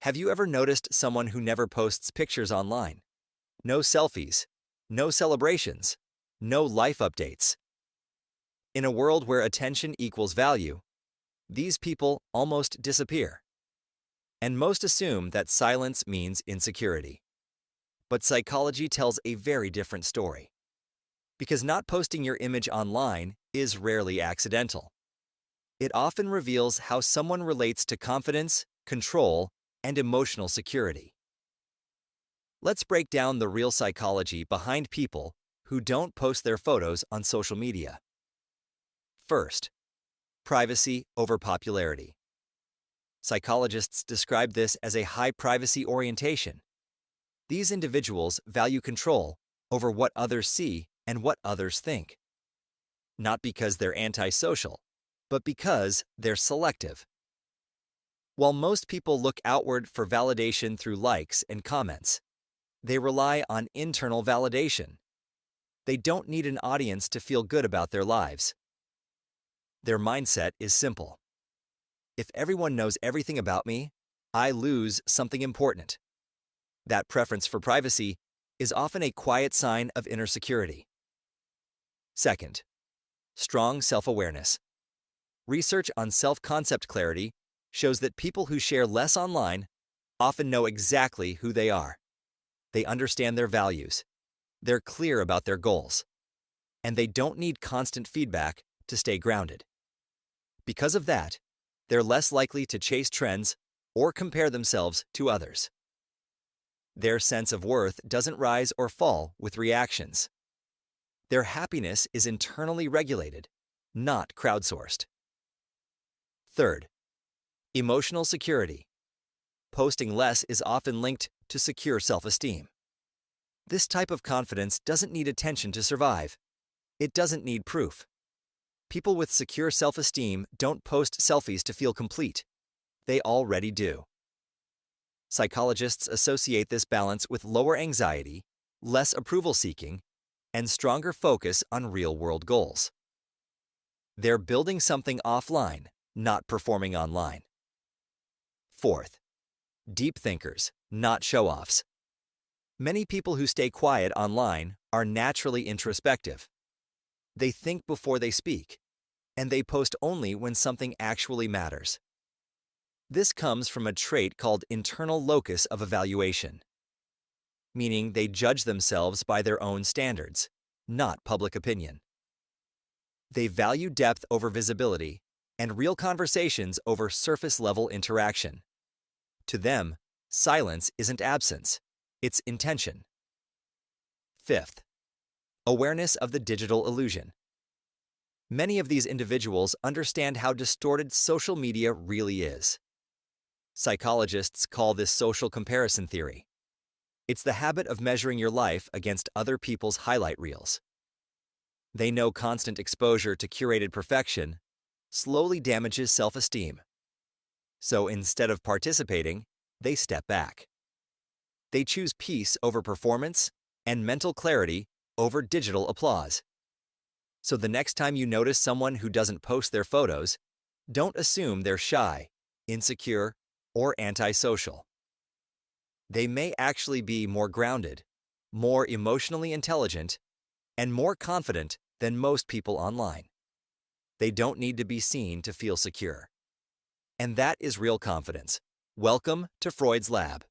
Have you ever noticed someone who never posts pictures online? No selfies, no celebrations, no life updates. In a world where attention equals value, these people almost disappear. And most assume that silence means insecurity. But psychology tells a very different story. Because not posting your image online is rarely accidental. It often reveals how someone relates to confidence, control, and emotional security. Let's break down the real psychology behind people who don't post their photos on social media. First, privacy over popularity. Psychologists describe this as a high privacy orientation. These individuals value control over what others see and what others think. Not because they're antisocial, but because they're selective. While most people look outward for validation through likes and comments, they rely on internal validation. They don't need an audience to feel good about their lives. Their mindset is simple. If everyone knows everything about me, I lose something important. That preference for privacy is often a quiet sign of inner security. Second, strong self-awareness. Research on self-concept clarity shows that people who share less online often know exactly who they are. They understand their values, they're clear about their goals, and they don't need constant feedback to stay grounded. Because of that, they're less likely to chase trends or compare themselves to others. Their sense of worth doesn't rise or fall with reactions. Their happiness is internally regulated, not crowdsourced. Third, emotional security. Posting less is often linked to secure self-esteem. This type of confidence doesn't need attention to survive. It doesn't need proof. People with secure self-esteem don't post selfies to feel complete. They already do. Psychologists associate this balance with lower anxiety, less approval-seeking, and stronger focus on real-world goals. They're building something offline, not performing online. Fourth, deep thinkers, not show-offs. Many people who stay quiet online are naturally introspective. They think before they speak, and they post only when something actually matters. This comes from a trait called internal locus of evaluation, meaning they judge themselves by their own standards, not public opinion. They value depth over visibility and real conversations over surface-level interaction. To them, silence isn't absence, it's intention. Fifth, awareness of the digital illusion. Many of these individuals understand how distorted social media really is. Psychologists call this social comparison theory. It's the habit of measuring your life against other people's highlight reels. They know constant exposure to curated perfection slowly damages self-esteem. So instead of participating, they step back. They choose peace over performance and mental clarity over digital applause. So the next time you notice someone who doesn't post their photos, don't assume they're shy, insecure, or antisocial. They may actually be more grounded, more emotionally intelligent, and more confident than most people online. They don't need to be seen to feel secure. And that is real confidence. Welcome to Freud's lab.